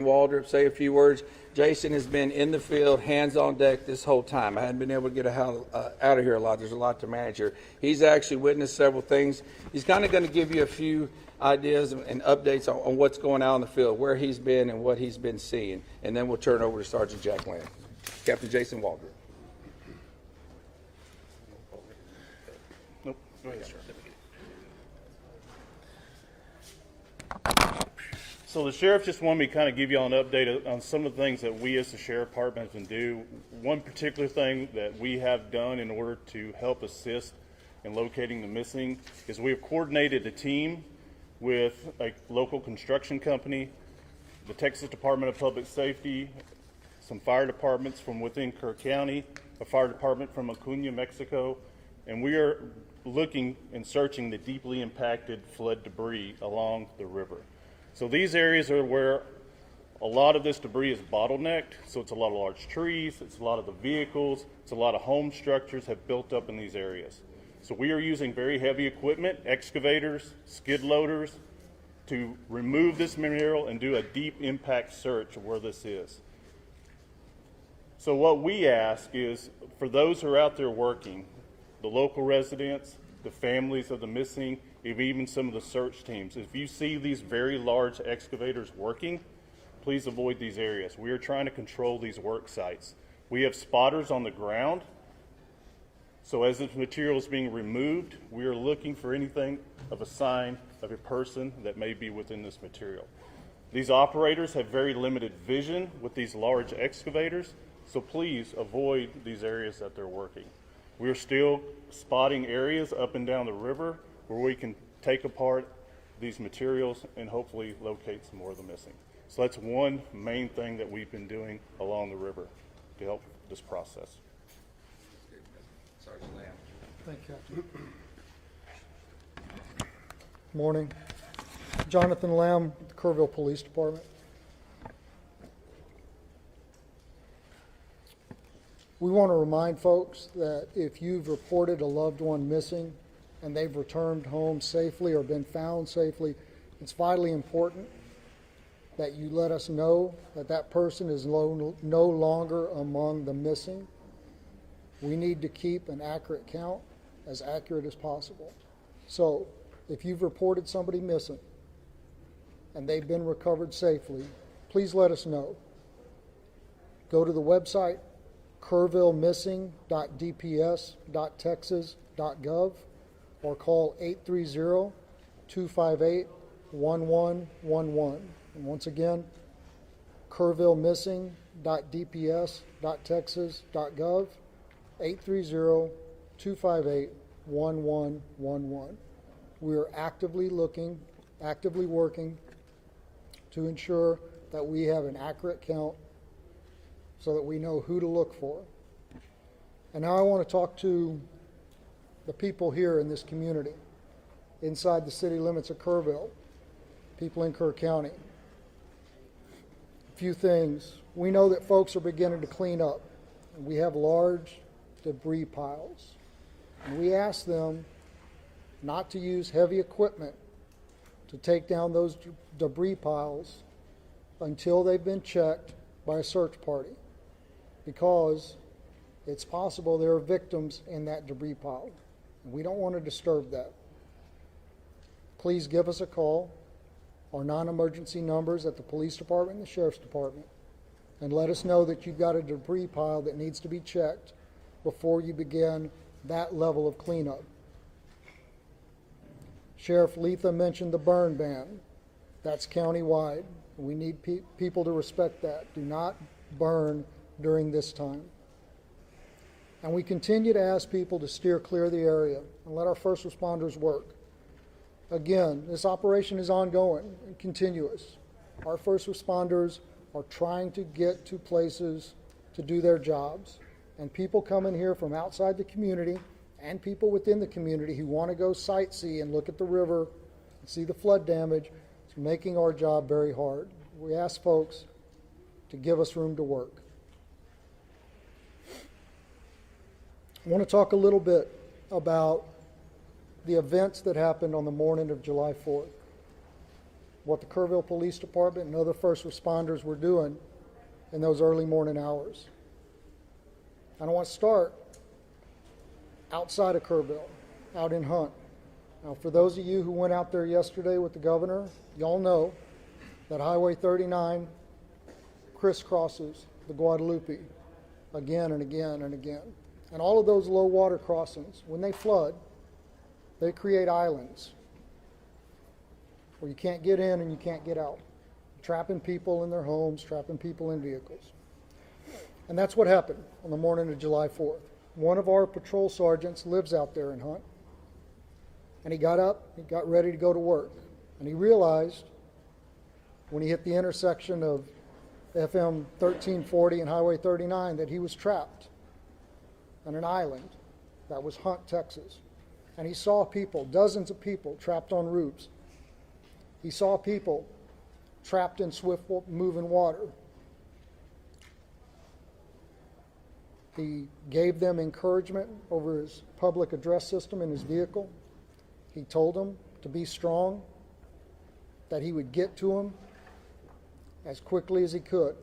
Waldrop say a few words. Jason has been in the field, hands on deck this whole time. I hadn't been able to get out of here a lot. There's a lot to manage here. He's actually witnessed several things. He's kind of going to give you a few ideas and updates on what's going on in the field, where he's been and what he's been seeing. And then we'll turn over to Sergeant Jack Land. Captain Jason Waldrop. Nope. Go ahead, sir. So the sheriff just wanted me to kind of give you all an update on some of the things that we as the sheriff department can do. One particular thing that we have done in order to help assist in locating the missing is we have coordinated a team with a local construction company, the Texas Department of Public Safety, some fire departments from within Kerr County, a fire department from Acuña, Mexico, and we are looking and searching the deeply impacted flood debris along the river. So these areas are where a lot of this debris is bottlenecked. So it's a lot of large trees, it's a lot of the vehicles, it's a lot of home structures have built up in these areas. So we are using very heavy equipment, excavators, skid loaders, to remove this material and do a deep impact search of where this is. So what we ask is, for those who are out there working, the local residents, the families of the missing, even some of the search teams, if you see these very large excavators working, please avoid these areas. We are trying to control these work sites. We have spotters on the ground, so as this material is being removed, we are looking for anything of a sign of a person that may be within this material. These operators have very limited vision with these large excavators, so please avoid these areas that they're working. We are still spotting areas up and down the river where we can take apart these materials and hopefully locate some more of the missing. So that's one main thing that we've been doing along the river to help this process. Sergeant Lamb. Thank you, Captain. Morning. Jonathan Lamb, the Kerrville Police Department. We want to remind folks that if you've reported a loved one missing and they've returned home safely or been found safely, it's vitally important that you let us know that that person is no longer among the missing. We need to keep an accurate count, as accurate as possible. So if you've reported somebody missing and they've been recovered safely, please let us know. Go to the website kerrvillemissing.dps.texas.gov or call 830-258-1111. And once again, kerrvillemissing.dps.texas.gov, 830-258-1111. We are actively working to ensure that we have an accurate count so that we know who to look for. And now I want to talk to the people here in this community, inside the city limits of Kerrville, people in Kerr County. A few things. We know that folks are beginning to clean up, and we have large debris piles. And we ask them not to use heavy equipment to take down those debris piles until they've been checked by a search party, because it's possible there are victims in that debris pile, and we don't want to disturb that. Please give us a call, our non-emergency numbers at the police department and the sheriff's department, and let us know that you've got a debris pile that needs to be checked before you begin that level of cleanup. Sheriff Letha mentioned the burn ban. That's countywide. We need people to respect that. Do not burn during this time. And we continue to ask people to steer clear of the area and let our first responders work. Again, this operation is ongoing and continuous. Our first responders are trying to get to places to do their jobs. And people come in here from outside the community and people within the community who want to go sightsee and look at the river and see the flood damage. It's making our job very hard. We ask folks to give us room to work. I want to talk a little bit about the events that happened on the morning of July 4th. what the Kerrville Police Department and other first responders were doing in those early morning hours. And I want to start outside of Kerrville, out in Hunt. Now, for those of you who went out there yesterday with the governor, y'all know that Highway 39 crisscrosses the Guadalupe again and again and again. And all of those low water crossings, when they flood, they create islands where you can't get in and you can't get out, trapping people in their homes, trapping people in vehicles. And that's what happened on the morning of July 4th. One of our patrol sergeants lives out there in Hunt, and he got up, he got ready to go to work, and he realized when he hit the intersection of FM 1340 and Highway 39 that he was trapped on an island that was Hunt, Texas. And he saw people, dozens of people, trapped on roofs. He saw people trapped in swift moving water. He gave them encouragement over his public address system in his vehicle. He told them to be strong, that he would get to them as quickly as he could,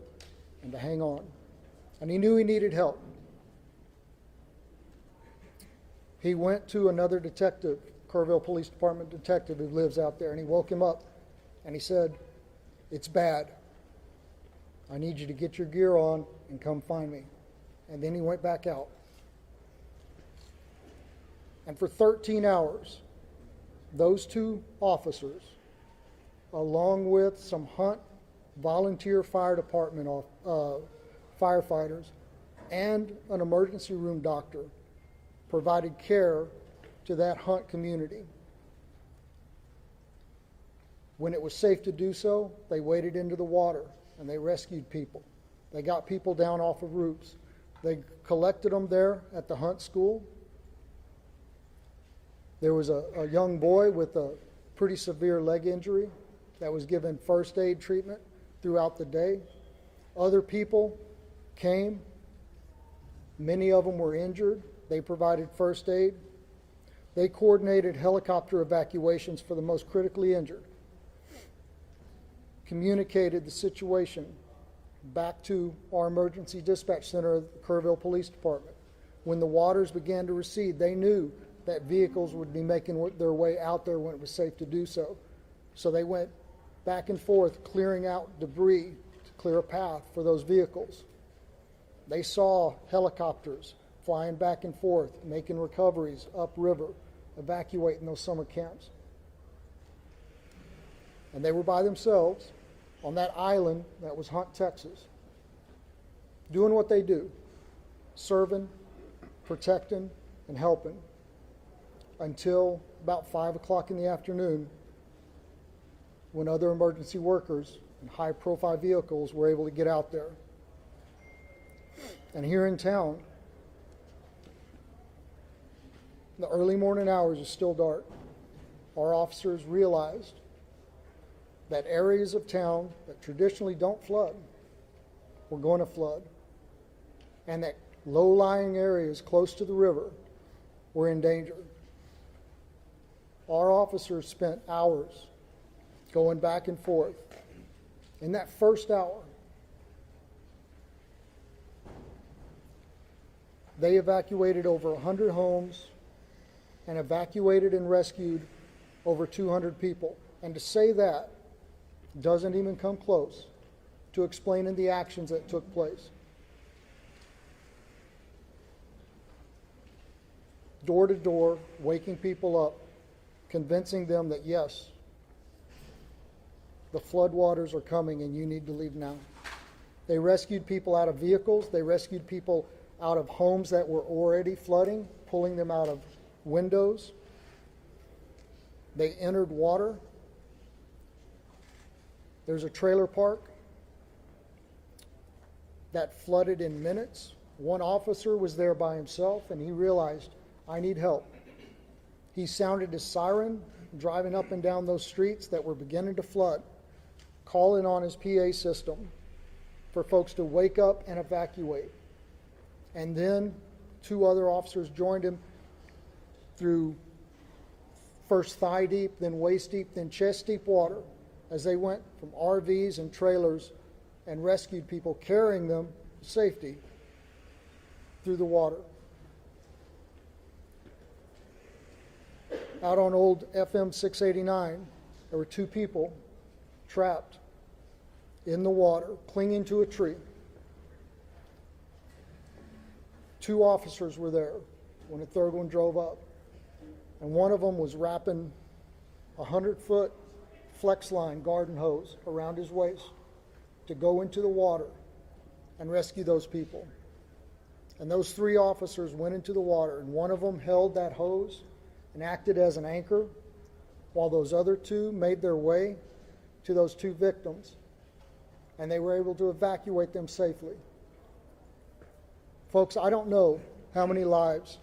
and to hang on. And he knew he needed help. He went to another detective, Kerrville Police Department detective who lives out there, and he woke him up and he said, "It's bad. I need you to get your gear on and come find me." And then he went back out. And for 13 hours, those two officers, along with some Hunt volunteer fire department firefighters and an emergency room doctor, provided care to that Hunt community. When it was safe to do so, they waded into the water and they rescued people. They got people down off of roofs. They collected them there at the Hunt School. There was a young boy with a pretty severe leg injury that was given first aid treatment throughout the day. Other people came. Many of them were injured. They provided first aid. They coordinated helicopter evacuations for the most critically injured, communicated the situation back to our emergency dispatch center at the Kerrville Police Department. When the waters began to recede, they knew that vehicles would be making their way out there when it was safe to do so. So they went back and forth, clearing out debris to clear a path for those vehicles. They saw helicopters flying back and forth, making recoveries upriver, evacuating those summer camps. And they were by themselves on that island that was Hunt, Texas, doing what they do, serving, protecting, and helping, until about 5 o'clock in the afternoon, when other emergency workers and high-profile vehicles were able to get out there. And here in town, the early morning hours is still dark. Our officers realized that areas of town that traditionally don't flood were going to flood, and that low-lying areas close to the river were in danger. Our officers spent hours going back and forth. In that first hour, they evacuated over 100 homes and evacuated and rescued over 200 people. And to say that doesn't even come close to explaining the actions that took place. Door to door, waking people up, convincing them that yes, the floodwaters are coming and you need to leave now. They rescued people out of vehicles. They rescued people out of homes that were already flooding, pulling them out of windows. They entered water. There's a trailer park that flooded in minutes. One officer was there by himself, and he realized, I need help. He sounded his siren, driving up and down those streets that were beginning to flood, calling on his PA system for folks to wake up and evacuate. And then 2 other officers joined him through first thigh deep, then waist deep, then chest deep water, as they went from RVs and trailers and rescued people, carrying them to safety through the water. Out on old FM 689, there were 2 people trapped in the water, clinging to a tree. 2 officers were there when a third one drove up, and one of them was wrapping a 100-foot flex line garden hose around his waist to go into the water and rescue those people. And those 3 officers went into the water, and one of them held that hose and acted as an anchor while those other 2 made their way to those 2 victims, and they were able to evacuate them safely. Folks, I don't know how many lives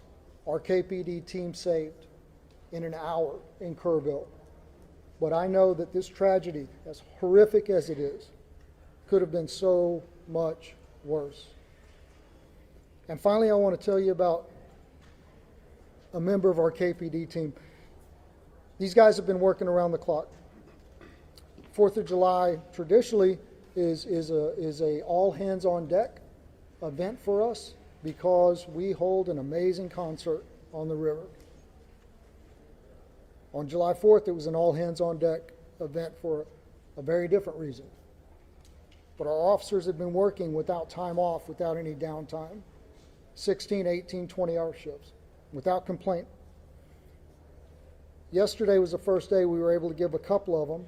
our KPD team saved in an hour in Kerrville, but I know that this tragedy, as horrific as it is, could have been so much worse. And finally, I want to tell you about a member of our KPD team. These guys have been working around the clock. 4th of July traditionally is a all hands on deck event for us because we hold an amazing concert on the river. On July 4th, it was an all hands on deck event for a very different reason. But our officers have been working without time off, without any downtime, 16, 18, 20-hour shifts, without complaint. Yesterday was the first day we were able to give a couple of them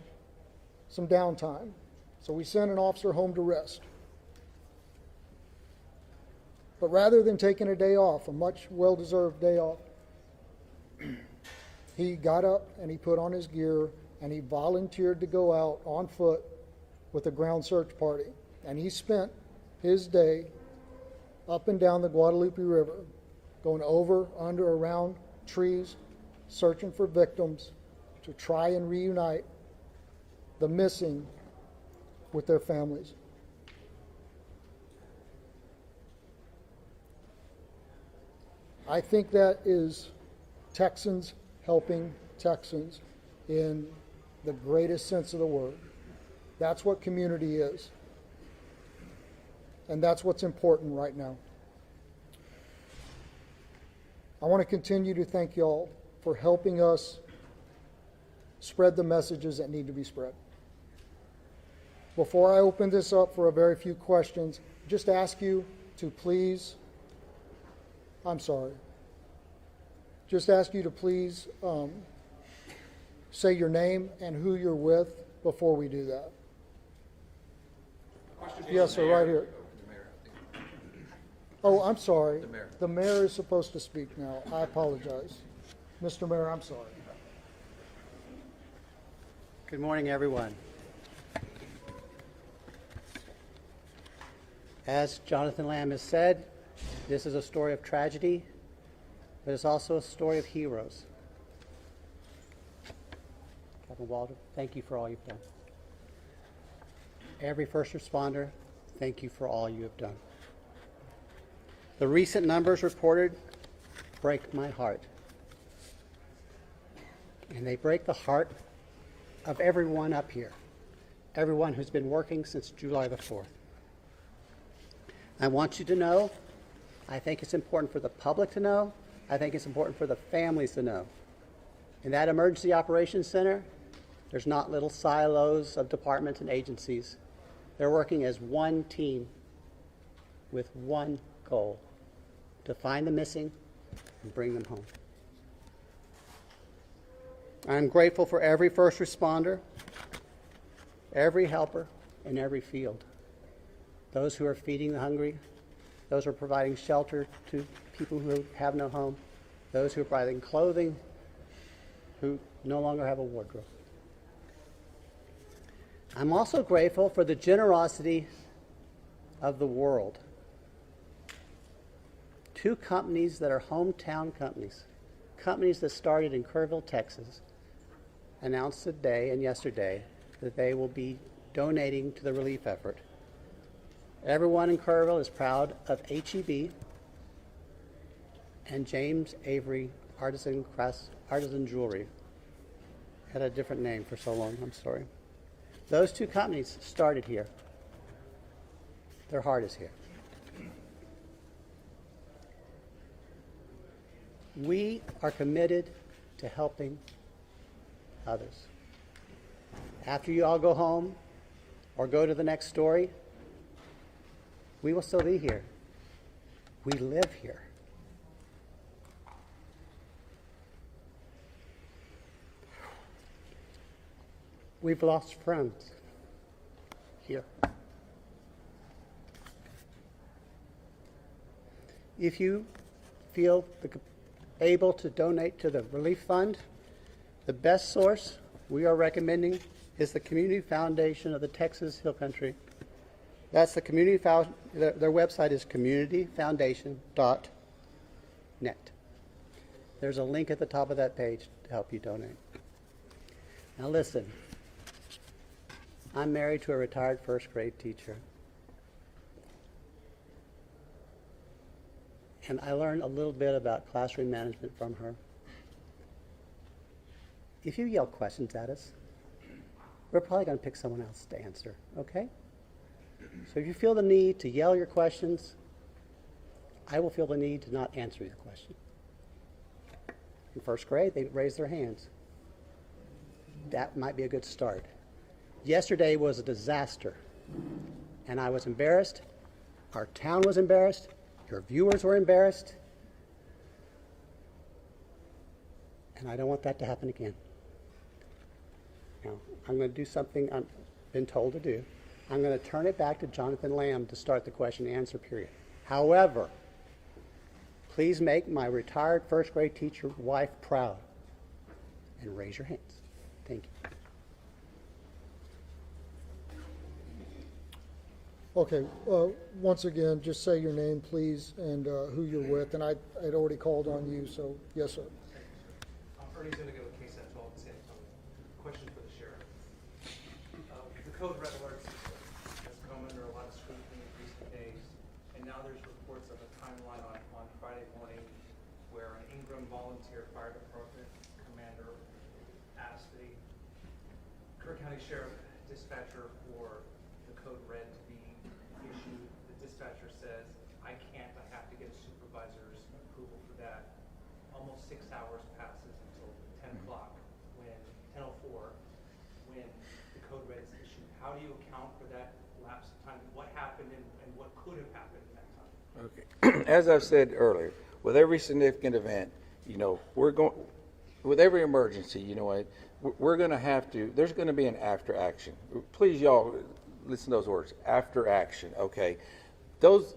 some downtime. So we sent an officer home to rest. But rather than taking a day off, a much well-deserved day off, he got up and he put on his gear and he volunteered to go out on foot with a ground search party. And he spent his day up and down the Guadalupe River, going over, under, around trees, searching for victims to try and reunite the missing with their families. I think that is Texans helping Texans in the greatest sense of the word. That's what community is. And that's what's important right now. I want to continue to thank y'all for helping us spread the messages that need to be spread. Before I open this up for a very few questions, just ask you to please, just ask you to please say your name and who you're with before we do that. Yes, sir, right here. Oh, I'm sorry. The mayor is supposed to speak now. I apologize. Mr. Mayor, I'm sorry. Good morning, everyone. As Jonathan Lamb has said, this is a story of tragedy, but it's also a story of heroes. Captain Walter, thank you for all you've done. Every first responder, thank you for all you have done. The recent numbers reported break my heart. And they break the heart of everyone up here, everyone who's been working since July the 4th. I want you to know, I think it's important for the public to know, I think it's important for the families to know. In that Emergency Operations Center, there's not little silos of departments and agencies. They're working as one team with one goal, to find the missing and bring them home. I'm grateful for every first responder, every helper in every field. Those who are feeding the hungry, those who are providing shelter to people who have no home, those who are providing clothing, who no longer have a wardrobe. I'm also grateful for the generosity of the world. 2 companies that are hometown companies that started in Kerrville, Texas, announced today and yesterday that they will be donating to the relief effort. Everyone in Kerrville is proud of HEB and James Avery Artisan Jewelry. Had a different name for so long, I'm sorry. Those two companies started here. Their heart is here. We are committed to helping others. After you all go home or go to the next story, we will still be here. We live here. We've lost friends here. If you feel able to donate to the relief fund, the best source we are recommending is the Community Foundation of the Texas Hill Country. That's the community their website is communityfoundation.net. There's a link at the top of that page to help you donate. Now listen, I'm married to a retired first grade teacher. And I learned a little bit about classroom management from her. If you yell questions at us, we're probably going to pick someone else to answer, okay? So if you feel the need to yell your questions, I will feel the need to not answer your question. In first grade, they raised their hands. That might be a good start. Yesterday was a disaster, and I was embarrassed. Our town was embarrassed. Your viewers were embarrassed. And I don't want that to happen again. Now, I'm going to do something I've been told to do. I'm going to turn it back to Jonathan Lamb to start the question and answer period. However, please make my retired first grade teacher wife proud and raise your hands. Thank you. Okay, once again, just say your name, please, and who you're with. And I'd already called on you, so yes, sir. I'm Ernie's going to go with case at 12 in San Antonio. Question for the sheriff. The code red alert system has come under a lot of scrutiny in recent days, and now there's reports of a timeline on Friday morning where an Ingram volunteer fire department commander asked the Kerr County Sheriff dispatcher for the code red to be issued. The dispatcher says, I can't, I have to get a supervisor's approval for that. Almost 6 hours passes until 10 o'clock, when 10:04, when the code red is issued. How do you account for that lapse of time? What happened and what could have happened in that time? Okay. As I've said earlier, with every significant event, we're going, with every emergency, we're going to have to, there's going to be an after action. Please, y'all, listen to those words, after action, okay? Those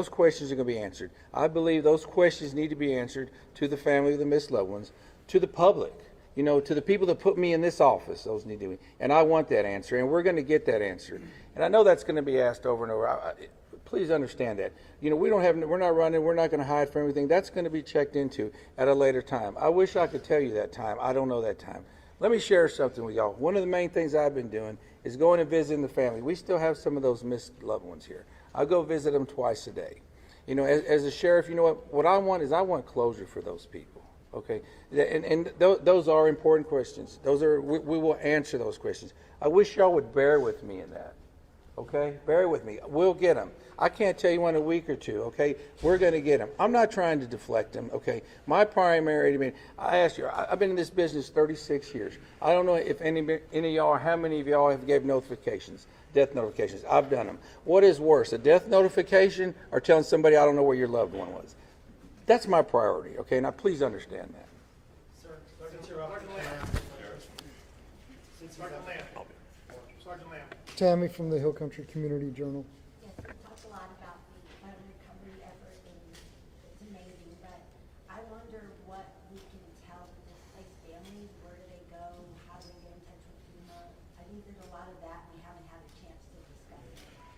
questions are going to be answered. I believe those questions need to be answered to the family of the missed loved ones, to the public, to the people that put me in this office. Those need to be, and I want that answer, and we're going to get that answer. And I know that's going to be asked over and over. Please understand that. We're not running, we're not going to hide from everything. That's going to be checked into at a later time. I wish I could tell you that time. I don't know that time. Let me share something with y'all. One of the main things I've been doing is going and visiting the family. We still have some of those missed loved ones here. I go visit them twice a day. As a sheriff, what I want is I want closure for those people. Okay, and those are important questions. We will answer those questions. I wish y'all would bear with me in that. Okay, bear with me. We'll get them. I can't tell you in a week or two. Okay, we're going to get them. I'm not trying to deflect them. Okay, my primary. I asked you. I've been in this business 36 years. I don't know if any of y'all, or how many of y'all have gave notifications, death notifications. I've done them. What is worse, a death notification or telling somebody I don't know where your loved one was? That's my priority. Okay, now please understand that. Sir, Sergeant Lamb. Tammy from the Hill Country Community Journal. Yes, we talked a lot about the flood recovery effort, and it's amazing, but I wonder what we can tell the displaced families. Where do they go? How do they get in touch with FEMA? I think there's a lot of that we haven't had a chance to discuss.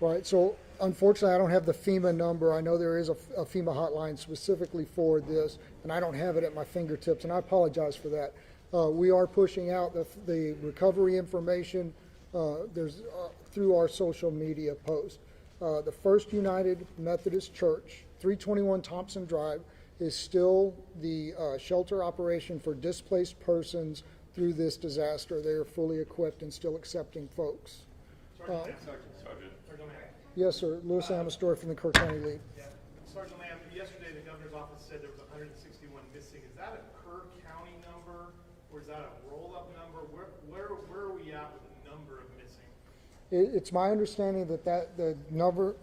Right, so unfortunately, I don't have the FEMA number. I know there is a FEMA hotline specifically for this, and I don't have it at my fingertips, and I apologize for that. We are pushing out the recovery information through our social media posts. The First United Methodist Church, 321 Thompson Drive, is still the shelter operation for displaced persons through this disaster. They are fully equipped and still accepting folks. Sergeant. Yes, sir. Louis Amastor from the Kerr County League. Yeah. Sergeant Lamb, yesterday the governor's office said there was 161 missing. Is that a Kerr County number, or is that a roll-up number? Where are we at with the number of missing? It's my understanding that the number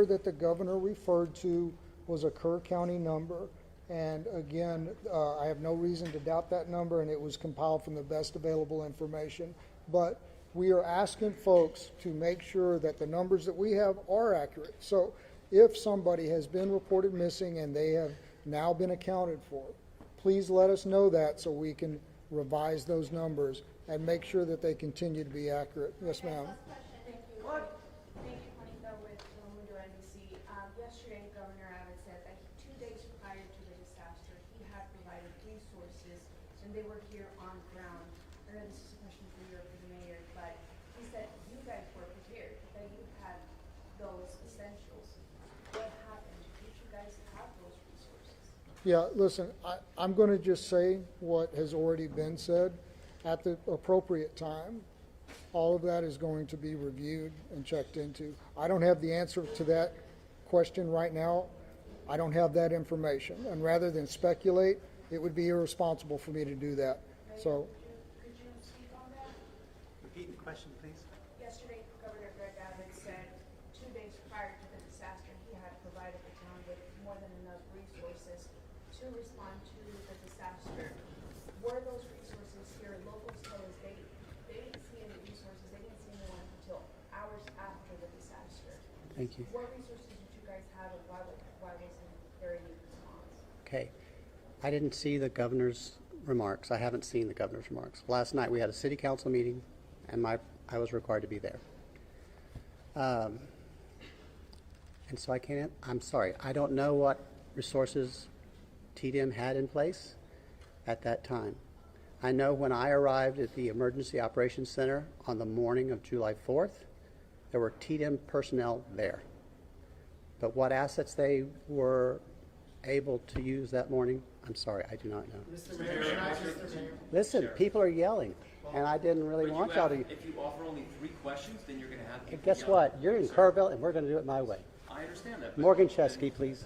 that the governor referred to was a Kerr County number. And again, I have no reason to doubt that number, and it was compiled from the best available information. But we are asking folks to make sure that the numbers that we have are accurate. So if somebody has been reported missing and they have now been accounted for, please let us know that so we can revise those numbers and make sure that they continue to be accurate. Yes, ma'am. Thank you, Juanita with Telemundo NBC. Yesterday, Governor Abbott said that 2 days prior to the disaster, he had provided resources, and they were here on ground. I know this is a question for you or for the mayor, but he said you guys were prepared, that you had those essentials. What happened? Did you guys have those resources? Yeah, listen, I'm going to just say what has already been said. At the appropriate time, all of that is going to be reviewed and checked into. I don't have the answer to that question right now. I don't have that information. And rather than speculate, it would be irresponsible for me to do that. So, Could you speak on that? Repeat the question, please. Yesterday, Governor Greg Abbott said 2 days prior to the disaster, he had provided the town with more than enough resources to respond to the disaster. Were those resources here? Locals told us they didn't see any resources. They didn't see anyone until hours after the disaster. Thank you. What resources did you guys have, and why wasn't there any response? Okay. I didn't see the governor's remarks. I haven't seen the governor's remarks. Last night we had a city council meeting, and I was required to be there. And so I'm sorry, I don't know what resources TDM had in place at that time. I know when I arrived at the Emergency Operations Center on the morning of July 4th, there were TDM personnel there. But what assets they were able to use that morning, I'm sorry, I do not know. Mr. Mayor, Listen, people are yelling, and I didn't really but want y'all to. if you offer only 3 questions, then you're going to have people Guess yelling. what? You're in Kerrville, and we're going to do it my way. I understand that. But Morgan Chesky, please.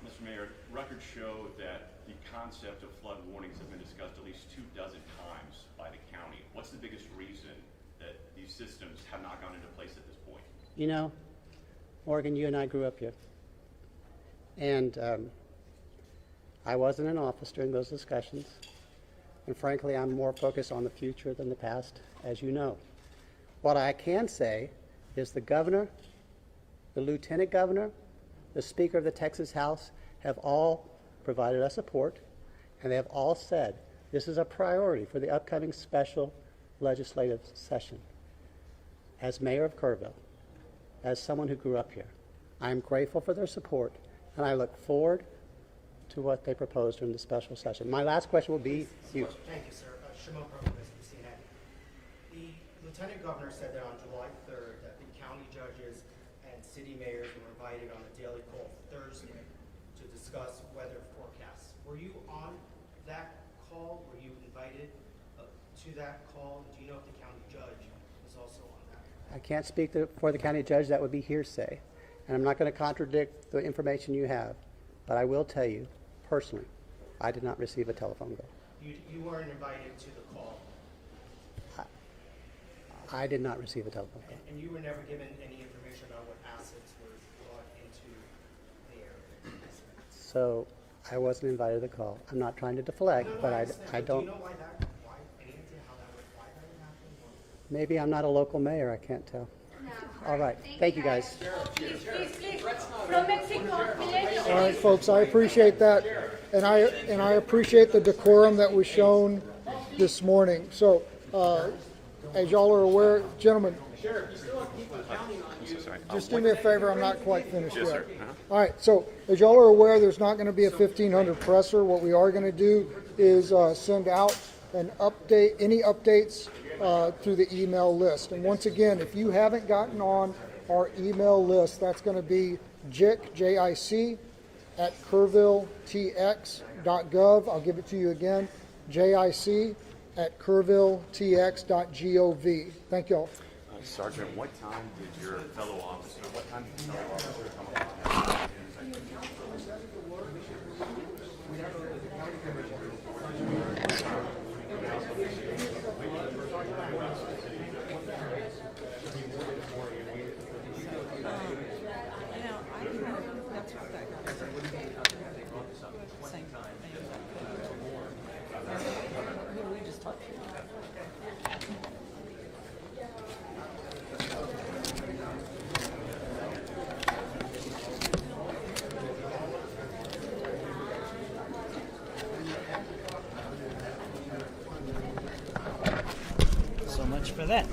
Mr. Mayor, records show that the concept of flood warnings have been discussed at least 24 times by the county. What's the biggest reason that these systems have not gone into place at this point? You know, Morgan, you and I grew up here. And I wasn't in office during those discussions. And frankly, I'm more focused on the future than the past, as you know. What I can say is the governor, the lieutenant governor, the Speaker of the Texas House have all provided us support, and they have all said this is a priority for the upcoming special legislative session. As mayor of Kerrville, as someone who grew up here, I'm grateful for their support, and I look forward to what they propose during the special session. My last question will be you. Thank you, sir. Shimon Provost, CNN. The Lieutenant Governor said that on July 3rd that the county judges and city mayors were invited on a daily call Thursday to discuss weather forecasts. Were you on that call? Were you invited to that call? Do you know if the county judge was also on that? I can't speak for the county judge. That would be hearsay. And I'm not going to contradict the information you have. But I will tell you, personally, I did not receive a telephone call. You weren't invited to the call, I did not receive a telephone call. and you were never given any information about what assets were brought into the area. So I wasn't invited to the call. I'm not trying to deflect, but I understand, don't. Do you know why that? Why? Any idea how that would? Why that would happen? Maybe I'm not a local mayor. I can't tell. All right. Thank you, guys. From Mexico, Milenio. all right, folks, I appreciate that. And I appreciate the decorum that was shown this morning. So, as y'all are aware, gentlemen, just do me a favor, I'm not quite finished yet. All right, so as y'all are aware, there's not going to be a 1500 presser. What we are going to do is send out an update, any updates through the email list. And once again, if you haven't gotten on our email list, that's going to be JIC, J-I-C, at kerrvilletx.gov. I'll give it to you again, JIC at kerrvilletx.gov. Thank you all. Sergeant, what time did your fellow officer come up? So much for that.